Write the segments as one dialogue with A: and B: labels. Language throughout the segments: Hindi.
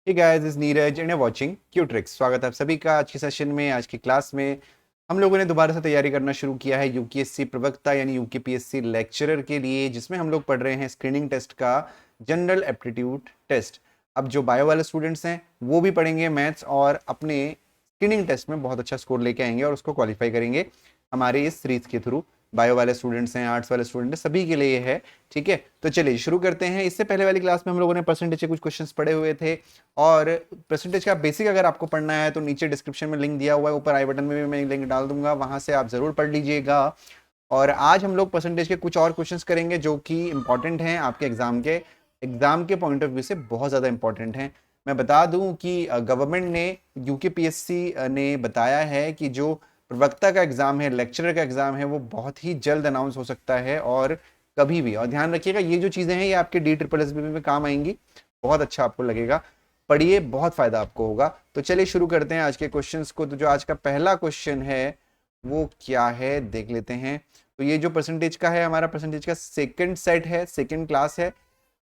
A: Hey guys, this is Neeraj and watching Q tricks. स्वागत है आप सभी का आज के सेशन में। आज की क्लास में हम लोगों ने दोबारा से तैयारी करना शुरू किया है यूपीएससी प्रवक्ता यानी यूकेपीएससी लेक्चरर के लिए, जिसमें हम लोग पढ़ रहे हैं स्क्रीनिंग टेस्ट का जनरल एप्टीट्यूड टेस्ट। अब जो बायो वाले स्टूडेंट्स हैं वो भी पढ़ेंगे मैथ्स और अपने स्क्रीनिंग टेस्ट में बहुत अच्छा स्कोर लेके आएंगे और उसको क्वालिफाई करेंगे हमारे इस सीरीज के थ्रू। बायो वाले स्टूडेंट्स हैं, आर्ट्स वाले स्टूडेंट हैं, सभी के लिए है। ठीक है, तो चलिए शुरू करते हैं। इससे पहले वाली क्लास में हम लोगों ने परसेंटेज के कुछ क्वेश्चंस पढ़े हुए थे और परसेंटेज का बेसिक अगर आपको पढ़ना है तो नीचे डिस्क्रिप्शन में लिंक दिया हुआ है, ऊपर आई बटन में भी मैं लिंक डाल दूंगा, वहां से आप जरूर पढ़ लीजिएगा। और आज हम लोग परसेंटेज के कुछ और क्वेश्चंस करेंगे जो कि इंपॉर्टेंट हैं आपके एग्जाम के पॉइंट ऑफ व्यू से बहुत ज़्यादा इंपॉर्टेंट हैं। मैं बता दूं कि गवर्नमेंट ने यूकेपीएससी ने बताया है कि जो प्रवक्ता का एग्जाम है, लेक्चरर का एग्जाम है, वो बहुत ही जल्द अनाउंस हो सकता है और कभी भी। और ध्यान रखिएगा ये जो चीज़ें हैं ये आपके DSSB में काम आएंगी, बहुत अच्छा आपको लगेगा। पढ़िए, बहुत फायदा आपको होगा। तो चलिए शुरू करते हैं आज के क्वेश्चंस को। तो जो आज का पहला क्वेश्चन है वो क्या है देख लेते हैं। तो ये जो परसेंटेज का है, हमारा परसेंटेज का सेकंड सेट है, सेकंड क्लास है।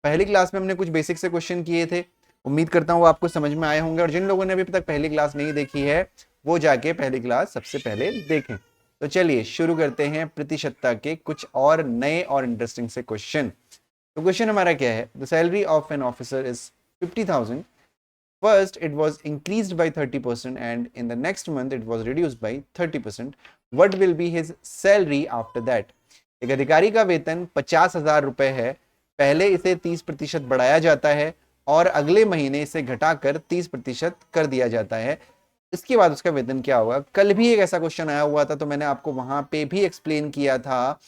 A: पहली क्लास में हमने कुछ बेसिक से क्वेश्चन किए थे, उम्मीद करता हूँ आपको समझ में आए होंगे। और जिन लोगों ने अभी तक पहली क्लास नहीं देखी है वो जाके पहली क्लास सबसे पहले देखें। तो चलिए शुरू करते हैं प्रतिशतता के कुछ और नए और इंटरेस्टिंग से क्वेश्चन। तो क्वेश्चन हमारा क्या है? The salary of an officer is 50,000. First, it was increased by 30% and in the next month it was reduced by 30%. What will be his salary after that? एक अधिकारी का वेतन 50,000 रुपए है। पहले इसे 30% बढ़ाया जाता है और अगले महीने इसे घटाकर 30% कर दिया जाता है। इसके बाद उसका वेतन क्या होगा? कल भी एक ऐसा क्वेश्चन आया हुआ था, तो मैंने आपको वहां पे भी एक्सप्लेन किया था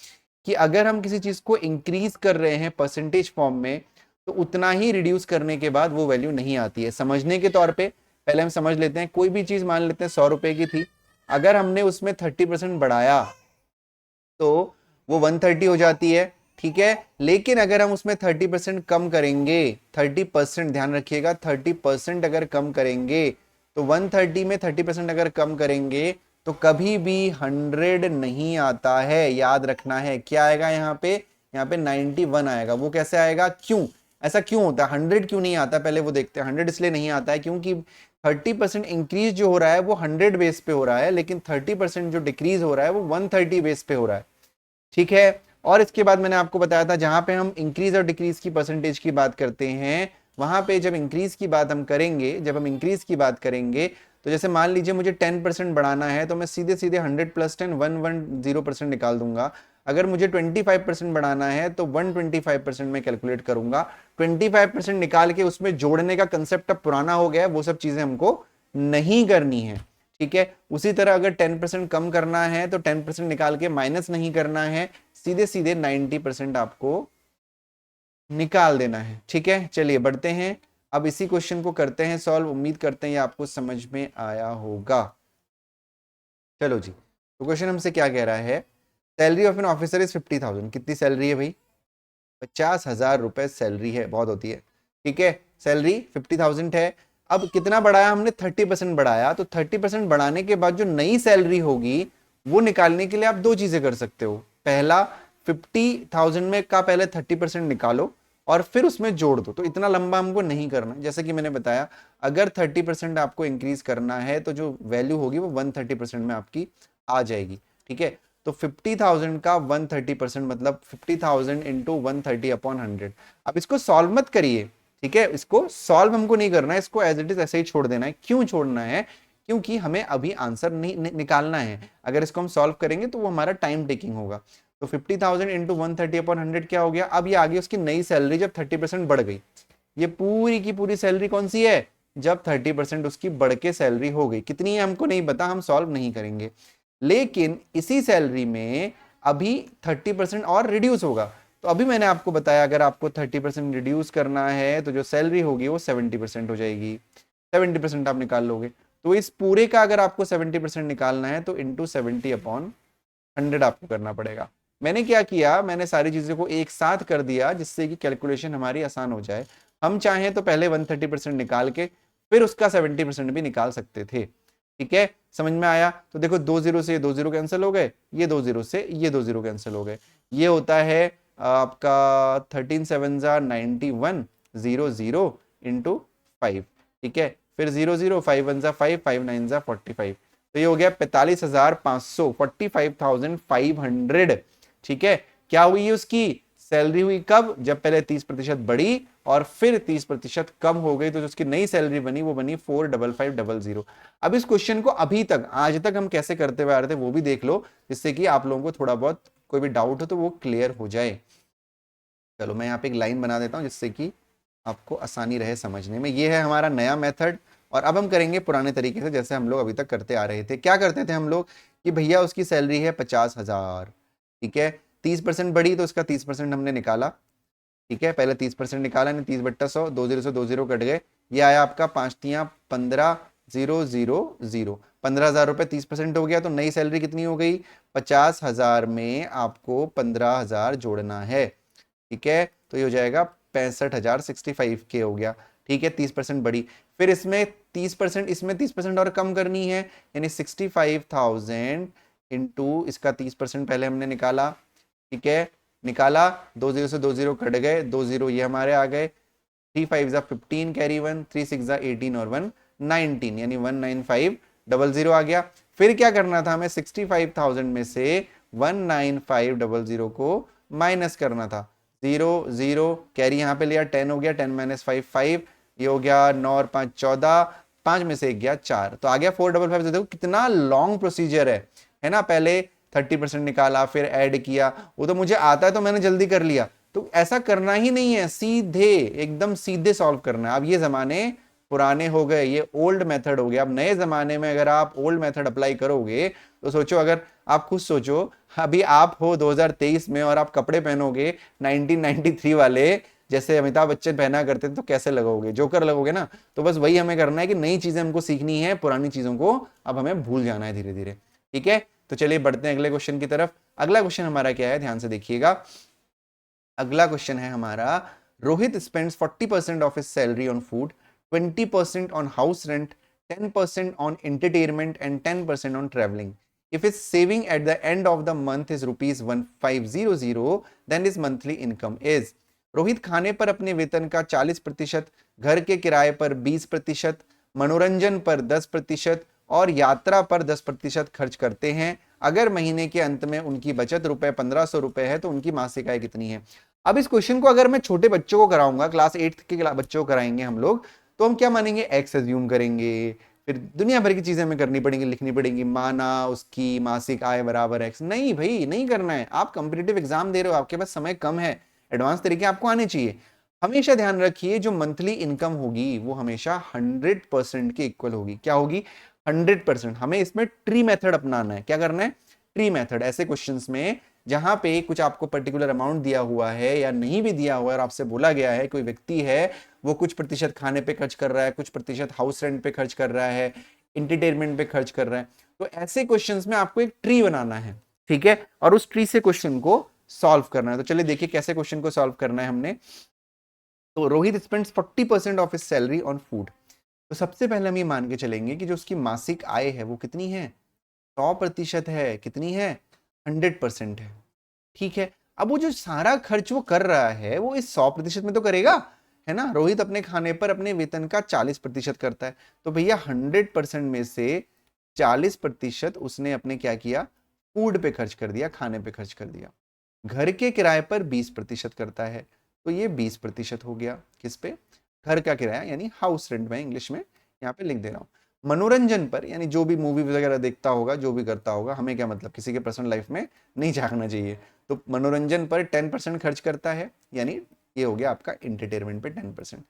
A: कि अगर हम किसी चीज को इंक्रीज कर रहे हैं परसेंटेज फॉर्म में तो उतना ही रिड्यूस करने के बाद वो वैल्यू नहीं आती है। समझने के तौर पे पहले हम समझ लेते हैं। कोई भी चीज मान लेते हैं 100 रुपए की थी, अगर हमने उसमें 30% बढ़ाया तो वो 130 हो जाती है। ठीक है, लेकिन अगर हम उसमें 30% कम करेंगे, 30% ध्यान रखिएगा, 30% अगर कम करेंगे तो 130 में 30% अगर कम करेंगे तो कभी भी 100 नहीं आता है। याद रखना है क्या आएगा यहाँ पे? यहाँ पे 91 आएगा। वो कैसे आएगा? क्यों ऐसा क्यों होता है? 100 क्यों नहीं आता पहले वो देखते हैं। 100 इसलिए नहीं आता है क्योंकि 30% इंक्रीज जो हो रहा है वो 100 बेस पे हो रहा है, लेकिन 30% जो डिक्रीज हो रहा है वो 130 बेस पे हो रहा है। ठीक है, और इसके बाद मैंने आपको बताया था जहां पे हम इंक्रीज और डिक्रीज की परसेंटेज की बात करते हैं, वहां पे जब इंक्रीज की बात हम करेंगे, जब हम इंक्रीज की बात करेंगे तो जैसे मान लीजिए मुझे 10% बढ़ाना है तो मैं सीधे सीधे 100 + 10 110% निकाल दूंगा। अगर मुझे 25% बढ़ाना है तो 125% में कैलकुलेट करूंगा। 25% निकाल के उसमें जोड़ने का कंसेप्ट अब पुराना हो गया है, वो सब चीजें हमको नहीं करनी है। ठीक है, उसी तरह अगर 10% कम करना है तो 10% निकाल के माइनस नहीं करना है, सीधे सीधे 90% आपको निकाल देना है। ठीक है, चलिए बढ़ते हैं। अब इसी क्वेश्चन को करते हैं सॉल्व। उम्मीद करते हैं ये आपको समझ में आया होगा। चलो जी, तो क्वेश्चन हमसे क्या कह रहा है? Salary of an officer is 50,000। कितनी सैलरी है भाई? 50,000 रुपए सैलरी है, बहुत होती है। ठीक है, सैलरी 50,000 है। अब कितना बढ़ाया हमने? 30% बढ़ाया। तो 30% बढ़ाने के बाद जो नई सैलरी होगी वो निकालने के लिए आप दो चीजें कर सकते हो। पहला, 50,000 में का पहले 30% निकालो और फिर उसमें जोड़ दो। तो इतना लंबा हमको नहीं करना। जैसे कि मैंने बताया, अगर 30% आपको इंक्रीज करना है तो जो वैल्यू होगी वो 130% में आपकी आ जाएगी। ठीक है, तो 50,000 का 130% मतलब 50,000 इंटू 130/100। अब इसको सॉल्व मत करिए। ठीक है, इसको सॉल्व हमको नहीं करना है, इसको एज इट इज ऐसे ही छोड़ देना है। क्यों छोड़ना है? क्योंकि हमें अभी आंसर नहीं निकालना है। अगर इसको हम सॉल्व करेंगे तो वो हमारा टाइम टेकिंग होगा। तो 50,000 इंटू 130/100 क्या हो गया? अब ये आगे उसकी नई सैलरी जब 30% बढ़ गई, ये पूरी की पूरी सैलरी कौन सी है? जब 30% उसकी बढ़ के सैलरी हो गई। कितनी है हमको नहीं पता, हम सॉल्व नहीं करेंगे। लेकिन इसी सैलरी में अभी 30% और रिड्यूस होगा। तो अभी मैंने आपको बताया अगर आपको 30% रिड्यूस करना है तो जो सैलरी होगी वो 70% हो जाएगी। 70% आप निकाल लोगे। तो इस पूरे का अगर आपको 70% निकालना है तो इंटू 70/100 आपको करना पड़ेगा। मैंने क्या किया, मैंने सारी चीजों को एक साथ कर दिया जिससे कि कैलकुलेशन हमारी आसान हो जाए। हम चाहें तो पहले 130% निकाल के फिर उसका 70% भी निकाल सकते थे। ठीक है, समझ में आया? तो देखो, 2 0 से ये 2 0 कैंसिल हो गए, ये 2 0 से ये 2 0 कैंसिल हो गए। ये होता है आपका 13 7 91 0 0 इंटू 5। ठीक है, फिर 0 0 5 1 5 5 9 45, तो ये हो गया 45,500, 45,500। ठीक है, क्या हुई उसकी सैलरी हुई कब, जब पहले 30% बढ़ी और फिर 30% कम हो गई, तो जो उसकी नई सैलरी बनी वो बनी 45500। अब इस क्वेश्चन को अभी तक आज तक हम कैसे करते हुए आ रहे थे वो भी देख लो, जिससे कि आप लोगों को थोड़ा बहुत कोई भी डाउट हो तो वो क्लियर हो जाए। चलो मैं यहाँ पे एक लाइन बना देता हूँ जिससे कि आपको आसानी रहे समझने में। ये है हमारा नया मेथड, और अब हम करेंगे पुराने तरीके से जैसे हम लोग अभी तक करते आ रहे थे। क्या करते थे हम लोग कि भैया उसकी सैलरी है 50,000, ठीक है, 30% बढ़ी तो उसका 30% हमने निकाला। ठीक है, पहले 30% निकाला, 30/100, 2 0 से 2 0 कट गए, ये आया आपका 5×3 15,000, 15,000 रुपए 30% हो गया, तो नई सैलरी कितनी हो गई, 50,000 में आपको 15,000 जोड़ना है। ठीक है, तो ये हो जाएगा 65,000, 65K हो गया। ठीक है, 30% बढ़ी, फिर इसमें 30%, इसमें 30% और कम करनी है, यानी 65,000 इंटू इसका 30% पहले हमने निकाला। ठीक है, निकाला, 2 0 से 2 0 कट गए, 2 0 ये हमारे आ गए, 3 5 15 कैरी 1, 3 6 18 और 1 19, यानी 19500 आ गया। फिर क्या करना था हमें, 65,000 में से 19500 को माइनस करना था। 0 0 कैरी यहाँ पे लिया, 10 हो गया, 10 - 5 5, ये हो गया 9 और 5 14, 5 में से 1 गया 4, तो आ गया 455। देखो कितना लॉन्ग प्रोसीजर है ना, पहले 30% निकाला, फिर ऐड किया, वो तो मुझे आता है तो मैंने जल्दी कर लिया। तो ऐसा करना ही नहीं है, सीधे एकदम सीधे सॉल्व करना है। अब ये जमाने पुराने हो गए, ये ओल्ड मेथड हो गया। अब नए जमाने में अगर आप ओल्ड मेथड अप्लाई करोगे तो सोचो, अगर आप खुद सोचो, अभी आप हो 2023 में और आप कपड़े पहनोगे 1993 वाले, जैसे अमिताभ बच्चन पहना करते थे, तो कैसे लगोगे, जोकर लगोगे ना। तो बस वही हमें करना है कि नई चीजें हमको सीखनी है, पुरानी चीजों को अब हमें भूल जाना है धीरे धीरे। ठीक है, तो चलिए बढ़ते हैं अगले क्वेश्चन की तरफ। अगला क्वेश्चन हमारा क्या है, ध्यान से देखिएगा। अगला क्वेश्चन है हमारा, Rohit spends 40% of his salary on food, 20% on house rent, 10% on entertainment and 10% on travelling. If his saving at the end of the month is rupees 1500, then his monthly income is। Rohit खाने पर अपने वेतन का 40%, घर के किराए पर 20%, मनोरंजन पर 10% और यात्रा पर 10% खर्च करते हैं। अगर महीने के अंत में उनकी बचत रुपए 1500 है तो उनकी मासिक आय कितनी है। अब इस क्वेश्चन को अगर मैं छोटे बच्चों को कराऊंगा, क्लास 8 के बच्चों को कराएंगे हम लोग, तो हम क्या मानेंगे, एक्स एज्यूम करेंगे, फिर दुनिया भर की चीजें हमें करनी पड़ेंगी, लिखनी पड़ेंगी, माना उसकी मासिक आय बराबर एक्स। नहीं भाई, नहीं करना है। आप कॉम्पिटिटिव एग्जाम दे रहे हो, आपके पास समय कम है, एडवांस तरीके आपको आने चाहिए। हमेशा ध्यान रखिए, जो मंथली इनकम होगी वो हमेशा 100% के इक्वल होगी। क्या होगी, 100%। हमें इसमें ट्री मेथड अपनाना है। क्या करना है, ट्री मेथड। ऐसे क्वेश्चंस में जहां पे कुछ आपको पर्टिकुलर अमाउंट दिया हुआ है या नहीं भी दिया हुआ है, और आपसे बोला गया है कोई व्यक्ति है वो कुछ प्रतिशत खाने पे खर्च कर रहा है, कुछ प्रतिशत हाउस रेंट पे खर्च कर रहा है, इंटरटेनमेंट पे खर्च कर रहा है, तो ऐसे क्वेश्चंस में आपको एक ट्री बनाना है। ठीक है, और उस ट्री से क्वेश्चन को सॉल्व करना है। तो चलिए देखिए कैसे क्वेश्चन को सॉल्व करना है हमने। तो Rohit spends 40% of his salary on food. तो सबसे पहले हम ये मान के चलेंगे कि जो उसकी मासिक आय है वो कितनी है, 100% है। कितनी है, 100% है। ठीक है, अब वो जो सारा खर्च वो कर रहा है वो इस 100% में तो करेगा, है ना। रोहित अपने खाने पर अपने वेतन का 40% करता है, तो भैया 100% में से 40% उसने अपने क्या किया, फूड पे खर्च कर दिया, खाने पे खर्च कर दिया। घर के किराए पर 20% करता है, तो ये 20% हो गया। किस पे, घर का किराया, यानी हाउस रेंट में इंग्लिश में यहाँ पे लिख दे रहा हूँ। मनोरंजन पर, यानी जो भी मूवी वगैरह देखता होगा, जो भी करता होगा, हमें क्या मतलब, किसी के पर्सनल लाइफ में नहीं झांकना चाहिए, तो मनोरंजन पर 10% खर्च करता है, यानी ये हो गया आपका एंटरटेनमेंट पे 10%।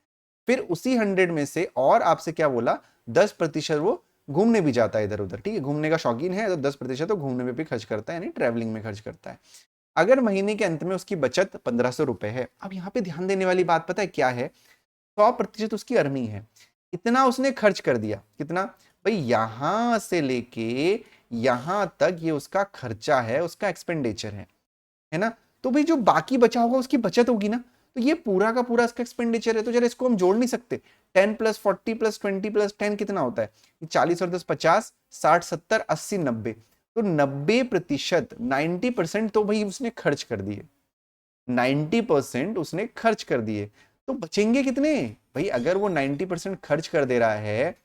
A: फिर उसी 100 में से और आपसे क्या बोला, 10% वो घूमने भी जाता है इधर उधर। ठीक है, घूमने का शौकीन है तो 10% तो घूमने में भी खर्च करता है, यानी ट्रैवलिंग में खर्च करता है। अगर महीने के अंत में उसकी बचत 1500 है। अब यहाँ पे ध्यान देने वाली बात पता है क्या है, 100% उसकी अर्निंग है, इतना उसने खर्च कर दिया। कितना भाई, यहां से लेके यहां तक ये उसका खर्चा है, उसका एक्सपेंडिचर है ना। तो भाई जो बाकी बचा होगा उसकी बचत होगी ना, तो ये पूरा का पूरा इसका एक्सपेंडिचर है। तो जरा इसको हम जोड़ नहीं सकते, 10 + 40 + 20 + 10 कितना होता है, 40 और 10 50, 60 70 80 90, तो 90%, 90% तो भाई उसने खर्च कर दिए, 90% उसने खर्च कर दिए। तो बचेंगे कितने भाई? अगर वो 90% खर्च कर दे रहा है,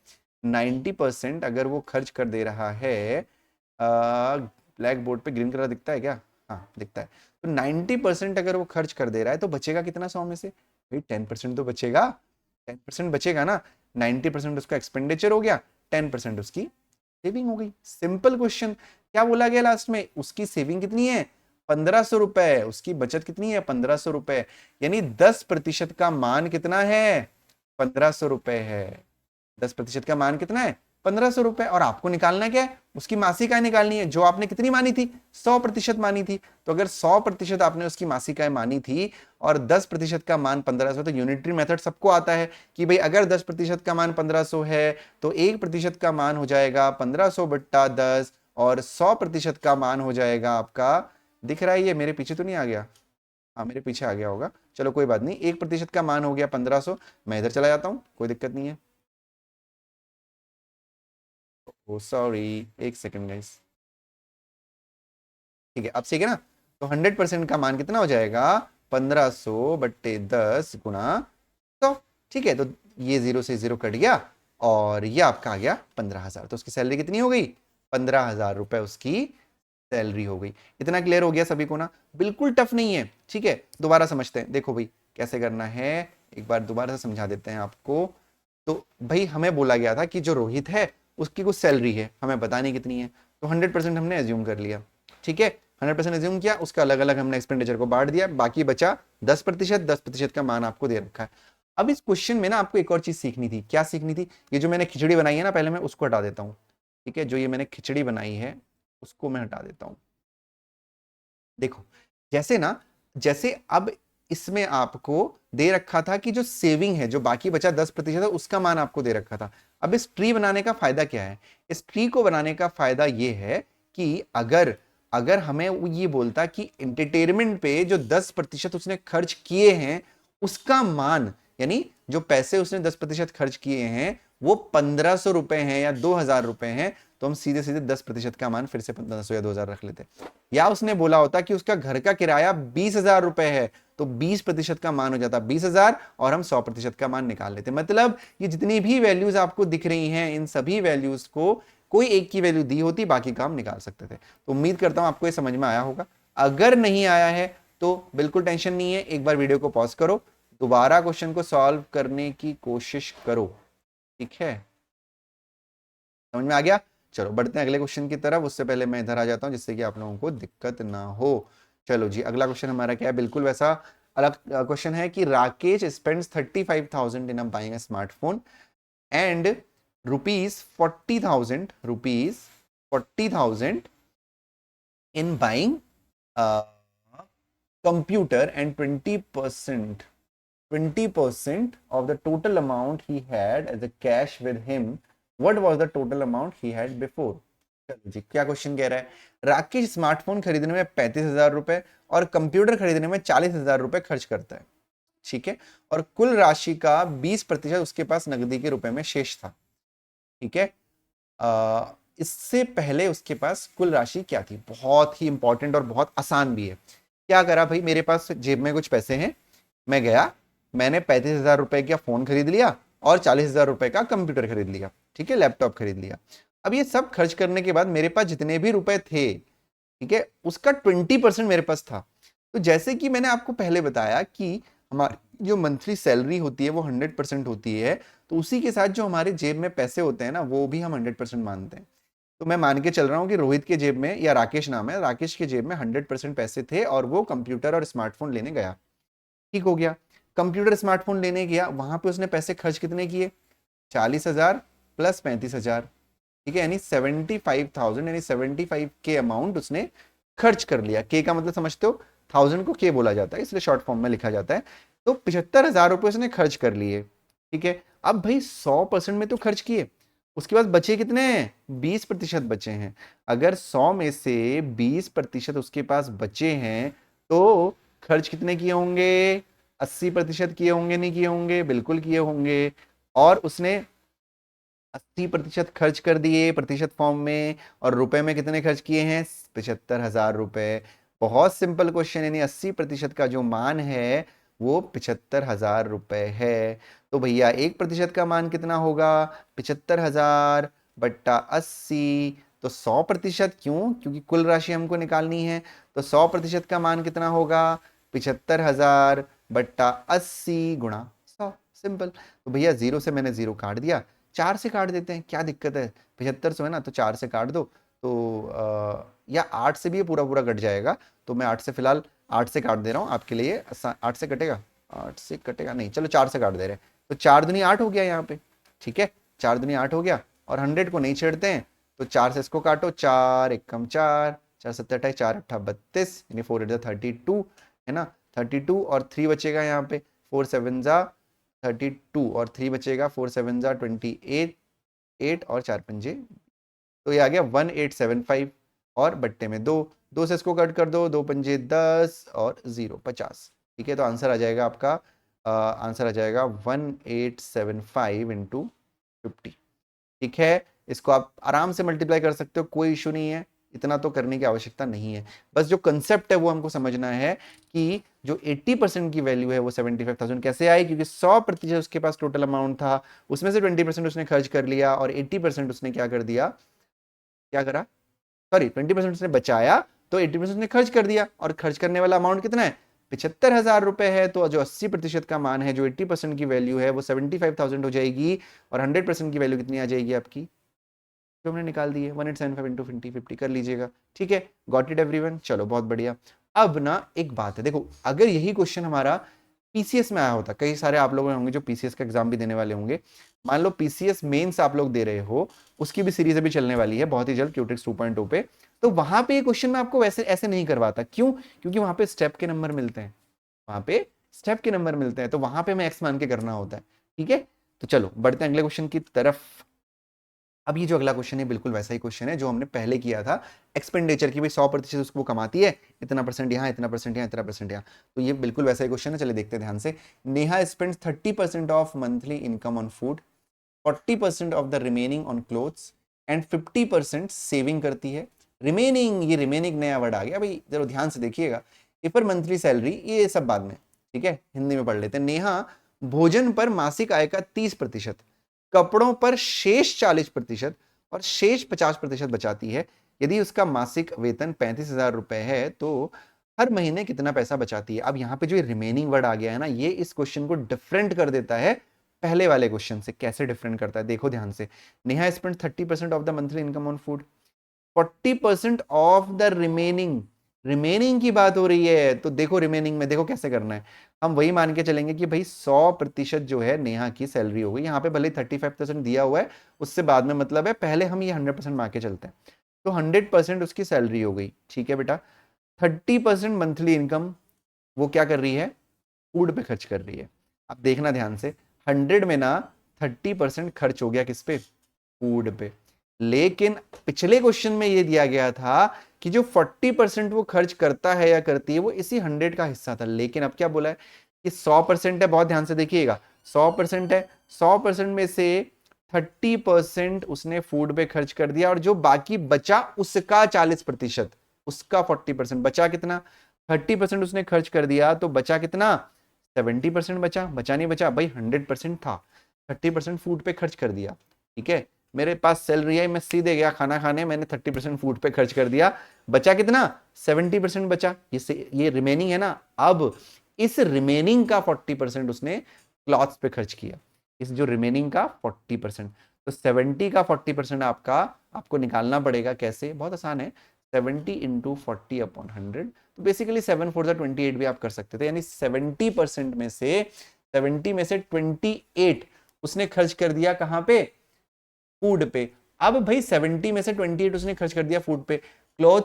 A: 90% अगर वो खर्च कर दे रहा है, ब्लैक बोर्ड पे ग्रीन कलर दिखता है क्या? हाँ दिखता है। तो 90% अगर वो खर्च कर दे रहा है तो बचेगा कितना 100 में से? भाई 10% तो बचेगा, 10% बचेगा ना। 90% उसका एक्सपेंडिचर हो गया, 10% उसकी सेविंग हो गई। Simple question. क्या बोला गया लास्ट में? उसकी सेविंग कितनी है? 1500 रुपए। उसकी बचत कितनी है? 1500 रुपए। यानी 10% का मान कितना है? 1500 रुपए है। 10% का मान कितना है? 1500 रुपए। और आपको निकालना क्या है? उसकी मासिक आय निकालनी है, जो आपने कितनी मानी थी? 100% मानी थी। तो अगर 100% आपने उसकी मासिक आय मानी थी और 10% का मान 1500, तो यूनिटरी मेथड सबको आता है कि भाई अगर 10% का मान 1500 है तो 1% का मान हो जाएगा 1500 बट्टा 10, और 100% का मान हो जाएगा आपका, दिख रहा है ये मेरे पीछे तो नहीं आ गया? हाँ मेरे पीछे आ गया होगा, चलो कोई बात नहीं। 1% का मान हो गया 1500। मैं इधर चला जाता हूं, कोई दिक्कत नहीं है। ओ सॉरी, एक सेकंड गाइस। ठीक है अब ठीक है ना? तो 100% का मान कितना हो जाएगा? 1500 बट्टे 10 गुणा 100। ठीक है, तो ये 0 से 0 कट गया और ये आपका आ गया 15,000। तो उसकी सैलरी कितनी हो गई? 15,000 रुपए उसकी सैलरी हो गई। इतना क्लियर हो गया सभी को ना? बिल्कुल टफ नहीं है। ठीक है, दोबारा समझते हैं। देखो भाई कैसे करना है, एक बार दोबारा से समझा देते हैं आपको। तो भाई हमें बोला गया था कि जो रोहित है उसकी कुछ सैलरी है, हमें पता नहीं कितनी है, तो 100% हमने एज्यूम कर लिया। ठीक है, 100% एज्यूम किया, उसका अलग अलग हमने एक्सपेंडिचर को बांट दिया, बाकी बचा 10%। 10% का मान आपको दे रखा है। अब इस क्वेश्चन में ना आपको एक और चीज सीखनी थी। क्या सीखनी थी? ये जो मैंने खिचड़ी बनाई है ना, पहले मैं उसको हटा देता हूँ। ठीक है, जो ये मैंने खिचड़ी बनाई है उसको मैं हटा देता हूं। देखो जैसे ना, जैसे अब इसमें आपको दे रखा था कि जो सेविंग है, जो बाकी बचा 10% है, उसका मान आपको दे रखा था। अब इस ट्री बनाने का फायदा क्या है? इस ट्री को बनाने का फायदा ये है कि अगर अगर हमें वो ये बोलता कि एंटरटेनमेंट पे जो 10% उसने खर्च किए हैं उसका मान, यानी जो पैसे उसने 10% खर्च किए हैं वो 1500 रुपए हैं या 2000 रुपए हैं, तो हम सीधे सीधे 10% का मान फिर से 1500 या 2000 रख लेते। या उसने बोला होता कि उसका घर का किराया 20,000 रुपए है, तो 20% का मान हो जाता 20,000 और हम 100% का मान निकाल लेते। मतलब ये जितनी भी वैल्यूज आपको दिख रही हैं, इन सभी वैल्यूज को कोई एक की वैल्यू दी होती, बाकी काम निकाल सकते थे। तो उम्मीद करता हूं आपको ये समझ में आया होगा। अगर नहीं आया है तो बिल्कुल टेंशन नहीं है, एक बार वीडियो को पॉज करो, दोबारा क्वेश्चन को सॉल्व करने की कोशिश करो। ठीक है, समझ में आ गया? चलो बढ़ते हैं अगले क्वेश्चन की तरफ। उससे पहले मैं इधर आ जाता हूं जिससे कि आप लोगों को दिक्कत ना हो। चलो जी, अगला क्वेश्चन हमारा क्या है? बिल्कुल वैसा अलग क्वेश्चन है कि Rakesh spends 35,000 in buying a smartphone and rupees 40,000 in buying a computer, and 20% of the total amount he had as a cash with him. What was the total amount he had before? चलो जी, क्या क्वेश्चन कह रहा है? राकेश स्मार्टफोन खरीदने में 35,000 रुपए और कंप्यूटर खरीदने में 40,000 रुपए खर्च करता है। ठीक है, और कुल राशि का 20% उसके पास नकदी के रुपए में शेष था। ठीक है, इससे पहले उसके पास कुल राशि क्या थी? बहुत ही इंपॉर्टेंट और बहुत आसान भी है। क्या करा भाई, मेरे पास जेब में कुछ पैसे हैं, मैं गया, मैंने 35,000 रुपए का फोन खरीद लिया और 40,000 रुपए का कंप्यूटर खरीद लिया। ठीक है, लैपटॉप खरीद लिया। अब ये सब खर्च करने के बाद मेरे पास जितने भी रुपए थे, ठीक है, उसका 20% मेरे पास था। तो जैसे कि मैंने आपको पहले बताया कि हमारी जो मंथली सैलरी होती है वो 100% होती है, तो उसी के साथ जो हमारे जेब में पैसे होते हैं ना, वो भी हम 100% मानते हैं। तो मैं मान के चल रहा हूँ कि रोहित के जेब में, या राकेश नाम है, राकेश के जेब में 100% पैसे थे और वो कंप्यूटर और स्मार्टफोन लेने गया। ठीक हो गया, कंप्यूटर स्मार्टफोन लेने गया, वहां पे उसने पैसे खर्च कितने किए? 40,000 प्लस 35,000। ठीक है, यानी 75,000, यानी 75 के अमाउंट उसने खर्च कर लिया। के का मतलब समझते हो? 1000 को के बोला जाता है, इसलिए शॉर्ट फॉर्म में लिखा जाता है। तो 75,000 रुपए उसने खर्च कर लिए। ठीक है, अब भाई 100% में तो खर्च किए, उसके बाद बचे कितने हैं? 20% बचे हैं। अगर 100 में से 20% उसके पास बचे हैं तो खर्च कितने किए होंगे? 80% किए होंगे, नहीं किए होंगे? बिल्कुल किए होंगे। और उसने 80% खर्च कर दिए प्रतिशत फॉर्म में, और रुपए में कितने खर्च किए हैं? 75,000 रुपए। बहुत सिंपल क्वेश्चन, यानी 80% का जो मान है वो 75,000 रुपए है। तो भैया 1% का मान कितना होगा? 75,000 बट्टा 80। तो 100% क्यों? क्योंकि कुल राशि हमको निकालनी है। तो 100% का मान कितना होगा? 75,000 बट्टा 80 गुणा 100। सिंपल। तो भैया 0 से मैंने 0 काट दिया, 4 से काट देते हैं, क्या दिक्कत है? 7500 है ना, तो 4 से काट दो। तो या 8 से भी ये पूरा पूरा कट जाएगा। तो मैं 8 से फिलहाल 8 से काट दे रहा हूँ आपके लिए। 8 से कटेगा? 8 से कटेगा नहीं, चलो 4 से काट दे रहे हैं। तो 4 दूनी 8 हो गया यहाँ पे, ठीक है, 4 दूनी 8 हो गया। और 100 को नहीं छेड़ते हैं, तो 4 से इसको काटो, 4 एकम 4, 4 सत्तर 28, 4 अट्ठा 32, यानी 4 8 32 है ना। 32 और 3 बचेगा यहाँ पे, 4 7 जा 32 और 3 बचेगा, 4 7 जा 28 8 और 4 पंजे, तो ये आ गया 1875 और बट्टे में 2, 2 से इसको कट कर दो, 2 पंजे 10 और 0 50। ठीक है, तो आंसर आ जाएगा आपका, आंसर आ जाएगा 1875 इंटू 50। ठीक है, इसको आप आराम से मल्टीप्लाई कर सकते हो, कोई इशू नहीं है, इतना तो करने की आवश्यकता नहीं है। बस जो कंसेप्ट है वो हमको समझना है कि जो 80% की वैल्यू है वो 75,000 कैसे आई, क्योंकि 100% उसके पास टोटल अमाउंट था, उसमें से 20% उसने खर्च कर लिया और 80% उसने क्या कर दिया, क्या करा, सॉरी 20% उसने बचाया, तो 80% उसने खर्च कर दिया, और खर्च करने वाला अमाउंट कितना है? 75,000 रुपए है। तो जो 80% का मान है, जो 80% की वैल्यू है, वो 75,000 हो जाएगी। और 100% की वैल्यू कितनी आ जाएगी आपकी, जो हमने निकाल दी है, 1875 इंटू 50 कर लीजिएगा। ठीक है, गॉट इट एवरीवन, चलो बहुत बढ़िया। अब ना एक बात है, देखो अगर यही क्वेश्चन हमारा पीसीएस में आया होता, कई सारे आप लोग होंगे जो पीसीएस का एग्जाम भी देने वाले होंगे, मान लो पीसीएस मेंस आप लोग दे रहे हो, उसकी भी सीरीज अभी चलने वाली है बहुत ही जल्द क्यूट्रिक्स 2.0 पे, तो वहां पे ये क्वेश्चन मैं आपको वैसे ऐसे नहीं करवाता। क्यों? क्योंकि वहां पे स्टेप के नंबर मिलते हैं, वहां पे स्टेप के नंबर मिलते हैं, तो वहां पे मैं एक्स मान के करना होता है। ठीक है, तो चलो बढ़ते हैं अगले क्वेश्चन की तरफ। अब ये जो अगला क्वेश्चन है बिल्कुल वैसा ही क्वेश्चन है जो हमने पहले किया था, एक्सपेंडिचर की, भाई 100% उसको कमाती है, इतना परसेंट यहाँ, इतना परसेंट यहाँ, इतना परसेंट यहाँ। तो ये बिल्कुल वैसा ही क्वेश्चन है, चलिए देखते हैं ध्यान से। Neha spends 30% of monthly income on food, 40% of the remaining on clothes and 50% saving करती है। रिमेनिंग, ये रिमेनिंग नया वर्ड आ गया भाई, जरा ध्यान से देखिएगा। इफर मंथली सैलरी, ये सब बाद में, ठीक है, हिंदी में पढ़ लेते हैं। नेहा भोजन पर मासिक आय का 30%, कपड़ों पर शेष 40% और शेष 50% बचाती है। यदि उसका मासिक वेतन 35,000 रुपए है तो हर महीने कितना पैसा बचाती है। अब यहाँ पे जो रिमेनिंग वर्ड आ गया है ना, ये इस क्वेश्चन को डिफरेंट कर देता है पहले वाले क्वेश्चन से। कैसे डिफरेंट करता है, देखो ध्यान से। Neha spend 30% of the monthly income on food, 40% of the remaining, remaining की बात हो रही है, तो देखो रिमेनिंग में देखो कैसे करना है। हम वही मान के चलेंगे कि भाई 100% जो है नेहा की सैलरी हो गई, यहाँ पे भले 35% दिया हुआ है, उससे बाद में मतलब है, पहले हम ये 100% मान के चलते हैं। तो 100% उसकी सैलरी हो गई, ठीक है बेटा। 30% मंथली इनकम वो क्या कर रही है, फूड पे खर्च कर रही है। अब देखना ध्यान से, 100 में ना 30% खर्च हो गया किस पे, फूड पे। लेकिन पिछले क्वेश्चन में ये दिया गया था कि जो 40% वो खर्च करता है या करती है वो इसी 100 का हिस्सा था। लेकिन अब क्या बोला है कि 100% है, बहुत ध्यान से देखिएगा, 100% है, 100% में से 30% उसने फूड पे खर्च कर दिया, और जो बाकी बचा उसका 40%, उसका 40% बचा कितना, 30% उसने खर्च कर दिया तो बचा कितना, 70% बचा। बचा नहीं बचा भाई, 100% था, 30% फूड पे खर्च कर दिया। ठीक है, मेरे पास सैलरी है, मैं सीधे गया खाना खाने, मैंने 30% फूड पे खर्च कर दिया, बचा कितना, 70% बचा। ये रिमेनिंग है ना। अब इस रिमेनिंग का 40% उसने क्लॉथ्स पे खर्च किया, इस जो रिमेनिंग का 40%। तो 70 का 40% आपका, आपको निकालना पड़ेगा। कैसे, बहुत आसान है, 70 इंटू 40/100। तो बेसिकली 7 4 28 भी आप कर सकते थे, यानी 70% में से 70 में से 28 उसने खर्च कर दिया कहां पे, फूड पे। अब भाई 70 में से 28 उसने खर्च कर दिया फूड पे, cloth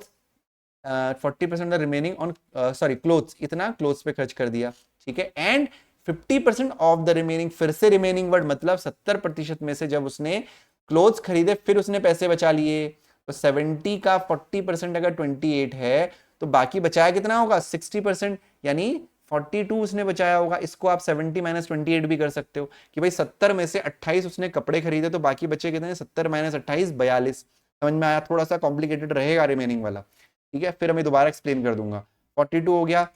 A: 40% remaining on, sorry clothes, इतना क्लोथ्स पे खर्च कर दिया। ठीक है, एंड 50% ऑफ द रिमेनिंग, फिर से रिमेनिंग वर्ड मतलब 70% में से जब उसने क्लोथ्स खरीदे फिर उसने पैसे बचा लिए। तो 70 का 40% अगर 28 है तो बाकी बचाया कितना होगा, 60%, यानी 42 उसने बचाया होगा। इसको आप 70 माइनस 28 भी कर सकते हो कि भाई 70 में से 28 उसने कपड़े खरीदे तो बाकी बचे कितने, 70 माइनस 28 42। समझ में आया, थोड़ा सा कॉम्प्लिकेटेड रहेगा रिमेनिंग वाला। ठीक है, फिर मैं दोबारा एक्सप्लेन कर दूंगा। 42 हो गया,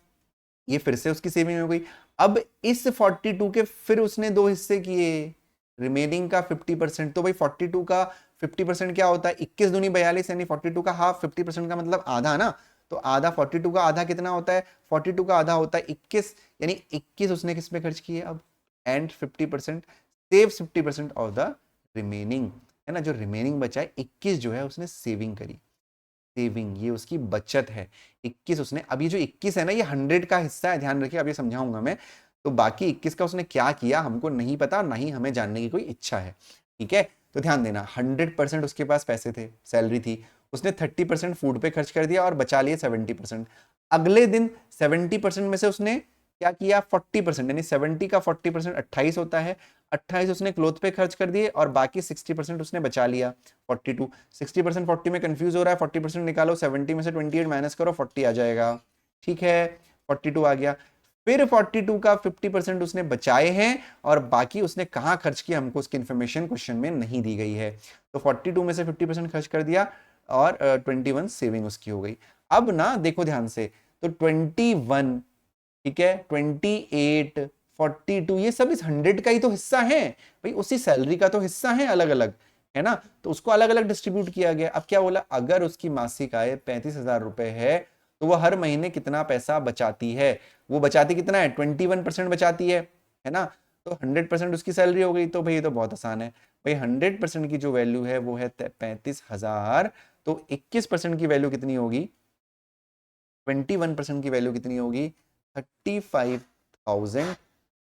A: ये फिर से उसकी सेविंग हो गई। अब इस 42 के फिर उसने 2 हिस्से किए, रिमेनिंग का 50%। तो भाई 42 का 50% क्या होता है, 21 दूनी 42, यानी 42 का हाफ, 50% का मतलब आधा ना। तो आधा 42 का आधा कितना होता है, 42 का आधा होता है 21, यानी 21 उसने किस पे खर्च किए अब, and 50% saves 50% of the remaining, है ना। जो रिमेनिंग बचा है 21 जो है उसने सेविंग करी, सेविंग ये उसकी बचत है। 21 उसने, अब ये जो 21 है ना ये 100 का हिस्सा है, ध्यान रखिए, अब ये समझाऊंगा मैं। तो बाकी 21 का उसने क्या किया हमको नहीं पता, ना ही हमें जानने की कोई इच्छा है, ठीक है। तो ध्यान देना, 100% उसके पास पैसे थे, सैलरी थी, उसने 30% फूड पे खर्च कर दिया और बचा लिए 70%। अगले दिन 70% में से उसने क्या किया, 40%, यानी 70 का 40% 28 होता है, 28 उसने क्लोथ पे खर्च कर दिए और बाकी 60% उसने बचा लिया 42। 60% 40 में कंफ्यूज हो रहा है, 40% निकालो, 70 में से 28 माइनस करो, 40 आ जाएगा, ठीक है, 42 आ गया। फिर 42 का 50% उसने बचाए हैं और बाकी उसने कहां खर्च किया हमको उसकी इंफॉर्मेशन क्वेश्चन में नहीं दी गई है। तो 42 में से 50% खर्च कर दिया और 21 सेविंग उसकी हो गई। अब ना देखो ध्यान से, तो 21, ठीक है, 28, 42 ये सब इस 100 का ही तो हिस्सा है भाई, उसी सैलरी का तो हिस्सा है अलग अलग, है ना। तो उसको अलग अलग डिस्ट्रीब्यूट किया गया। अब क्या बोला, अगर उसकी मासिक आय 35,000 रुपए है तो वह हर महीने कितना पैसा बचाती है, वो बचाती कितना है, 21% बचाती है ना। तो 100% उसकी सैलरी हो गई। तो भाई ये तो बहुत आसान है भाई, 100% की जो वैल्यू है वो है 35,000, तो 21% की वैल्यू कितनी होगी, 21% की वैल्यू कितनी होगी, 35,000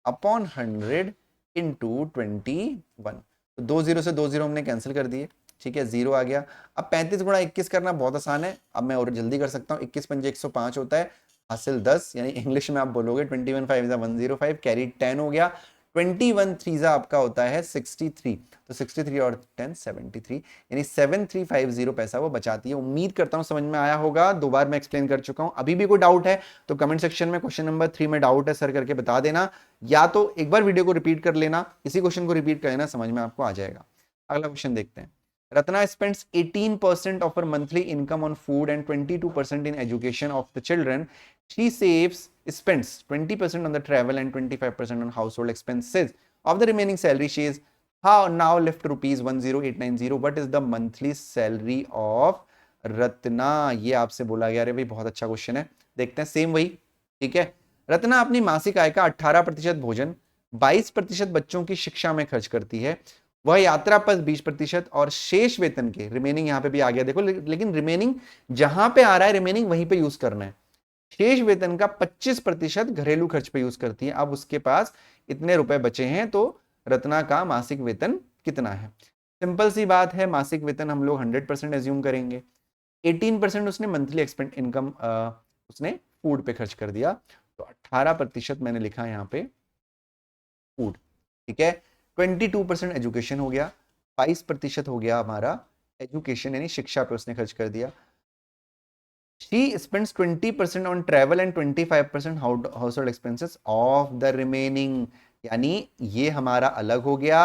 A: अपॉन 100 इंटू 21। तो 2 0 से 2 0 हमने कैंसिल कर दिए, ठीक है, 0 आ गया। अब 35 गुणा 21 करना बहुत आसान है, अब मैं और जल्दी कर सकता हूँ, 21 पंजे 105 होता है, हासिल 10, यानी इंग्लिश में आप बोलोगे 21 5 105, कैरी 10 हो गया, 21 3 आपका होता है 63, तो 63 और 10 73, यानी 7350 पैसा वो बचाती है। उम्मीद करता हूं समझ में आया होगा, दो बार मैं एक्सप्लेन कर चुका हूं। अभी भी कोई डाउट है तो कमेंट सेक्शन में क्वेश्चन नंबर 3 में डाउट है सर करके बता देना, या तो एक बार वीडियो को रिपीट कर लेना, इसी क्वेश्चन को रिपीट कर लेना, समझ में आपको आ जाएगा। अगला क्वेश्चन देखते हैं। Ratna spends 18% of her monthly income on food and 22% in education of the children. She spends 20% on the travel and 25% on household expenses. Of the remaining salary, she is now left rupees 10890. What is the monthly salary of Ratna? ये आपसे बोला गया। अरे भाई बहुत अच्छा क्वेश्चन है, देखते हैं, सेम वही, ठीक है। रत्ना अपनी मासिक आय का 18% भोजन, 22% बच्चों की शिक्षा में खर्च करती है, वह यात्रा पर 20% और शेष वेतन के, रिमेनिंग यहां पे भी आ गया देखो, लेकिन रिमेनिंग जहां पे आ रहा है रिमेनिंग वहीं पे यूज करना है। शेष वेतन का 25% घरेलू खर्च पे यूज करती है। अब उसके पास इतने रुपए बचे हैं, तो रत्ना का मासिक वेतन कितना है। सिंपल सी बात है, मासिक वेतन हम लोग 100% एज्यूम करेंगे, 18% उसने मंथली एक्सपेंड इनकम उसने फूड पे खर्च कर दिया, तो 18% मैंने लिखा यहाँ पे फूड, ठीक है। 22% एजुकेशन हो गया, 22% हो गया हमारा एजुकेशन यानी शिक्षा पे उसने खर्च कर दिया। She spends 20% on travel and 25% household expenses of the remaining, यानी ये हमारा अलग हो गया,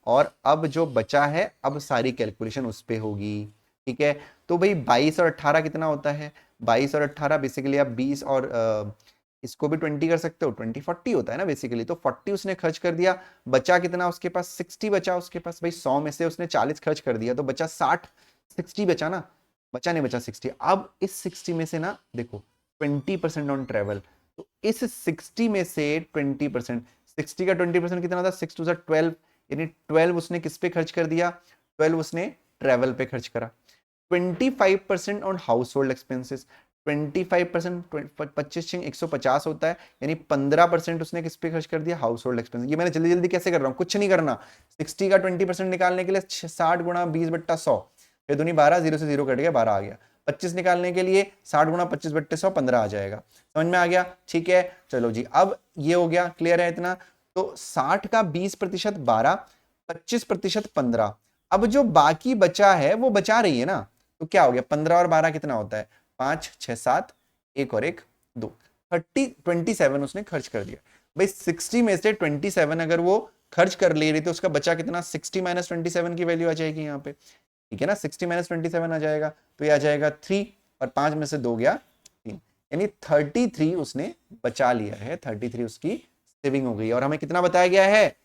A: और अब जो बचा है अब सारी कैलकुलेशन उस पे होगी, ठीक है। तो भाई 22 और 18 कितना होता है, 22 और 18 बेसिकली आप 20 और इसको भी 20 कर सकते हो, 20 40 होता है ना बेसिकली। तो 40 उसने खर्च कर दिया, बचा कितना उसके पास, 60 बचा उसके पास। भाई 100 में से उसने 40 खर्च कर दिया तो बचा 60, 60 बचा ना, बचा नहीं बचा 60। अब इस 60 में से ना देखो 20% ऑन ट्रेवल, तो इस 60 में से 20%, 60 का 20% कितना था, 6 टू 12, यानी 12 उसने किस पे खर्च कर दिया, 12 उसने ट्रेवल पे खर्च करा। 25% ऑन हाउस होल्ड एक्सपेंसेस, 25%, 25 150 होता है, यानी 15% उसने किस पे खर्च कर दिया, हाउस होल्ड एक्सपेंस। ये मैंने जल्दी जल्दी कैसे कर रहा हूँ, कुछ नहीं करना, 60 का 20% निकालने के लिए 60 गुणा 20/100, फिर दूनी 12, 0 से 0 कट गया, 12 आ गया। 25 निकालने के लिए 60 गुणा 25/100, 15 आ जाएगा। समझ में आ गया, ठीक है। चलो जी, अब ये हो गया, क्लियर है इतना। तो 60 का 20% 12, 25% 15। अब जो बाकी बचा है वो बचा रही है ना, तो क्या हो गया, 15 और 12 कितना होता है, 5 6 7, एक और एक 2, 27 उसने खर्च कर दिया। भाई 60 में से 27 अगर वो खर्च कर ले रही तो उसका बचा कितना, 60 माइनस 27 की वैल्यू आ जाएगी यहाँ पे, ठीक है ना, 60 माइनस 27 आ जाएगा, तो ये आ जाएगा 3, और 5 में से 2 गया 3, यानी 33 उसने बचा लिया है, 33 उसकी सेविंग हो गई है। और हमें कितना बताया गया है,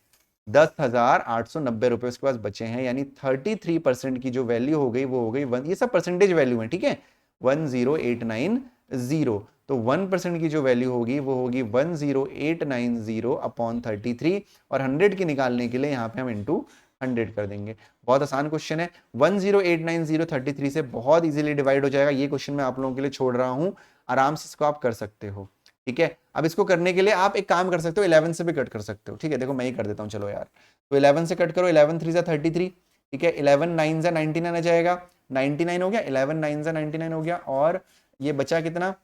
A: 10,890 रुपए उसके पास बचे हैं, यानी 33% की जो वैल्यू हो गई वो हो गई ये सब परसेंटेज वैल्यू है, ठीक है, 10890। तो 1% की जो वैल्यू होगी वो होगी 10890 अपॉन 33, और 100 की निकालने के लिए यहाँ पे हम इंटू 100 कर देंगे। बहुत आसान क्वेश्चन है, 10890 33 से बहुत इजीली डिवाइड हो जाएगा। ये क्वेश्चन मैं आप लोगों के लिए छोड़ रहा हूं, आराम से इसको आप कर सकते हो, ठीक है। अब इसको करने के लिए आप एक काम कर सकते हो, 11 से भी कट कर सकते हो, ठीक है। देखो मैं ही कर देता हूँ, चलो यार, तो 11 से कट करो, 11 3 33, ठीक है, 11 9 99 आ जाएगा, 99 हो गया, 11 9 99 हो गया, और ये बचा कितना,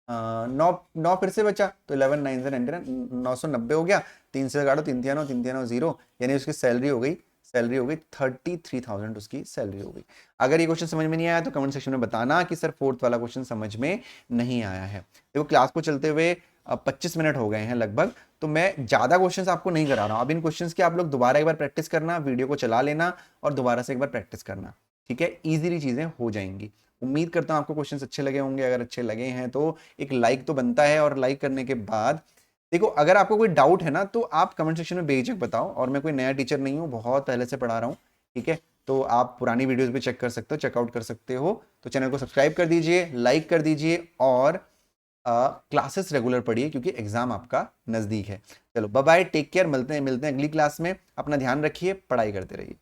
A: 9 फिर से बचा, तो 11 9 से 99 990 हो गया, 3 से काटो, 3 9 3 9 0, यानी उसकी सैलरी हो गई 33,000 उसकी सैलरी हो गई। अगर ये क्वेश्चन समझ में नहीं आया तो कमेंट सेक्शन में बताना कि सर फोर्थ वाला क्वेश्चन समझ में नहीं आया है। देखो क्लास को चलते हुए 25 मिनट हो गए हैं लगभग, तो मैं ज्यादा क्वेश्चंस आपको नहीं करा रहा हूं। अब इन क्वेश्चंस की आप लोग दोबारा एक बार प्रैक्टिस करना, वीडियो को चला लेना और दोबारा से एक बार प्रैक्टिस करना, ठीक है, इजीली चीजें हो जाएंगी। उम्मीद करता हूं आपको क्वेश्चंस अच्छे लगे होंगे। अगर अच्छे लगे हैं तो एक लाइक तो बनता है, और लाइक करने के बाद देखो अगर आपको कोई डाउट है ना तो आप कमेंट सेक्शन में बेझिझक बताओ, और मैं कोई नया टीचर नहीं हूँ, बहुत पहले से पढ़ा रहा हूँ, ठीक है। तो आप पुरानी वीडियोस भी चेक कर सकते हो, चेकआउट कर सकते हो। तो चैनल को सब्सक्राइब कर दीजिए, लाइक कर दीजिए, और क्लासेस रेगुलर पढ़िए क्योंकि एग्जाम आपका नजदीक है। चलो बाय बाय, टेक केयर, मिलते हैं अगली क्लास में। अपना ध्यान रखिए, पढ़ाई करते रहिए।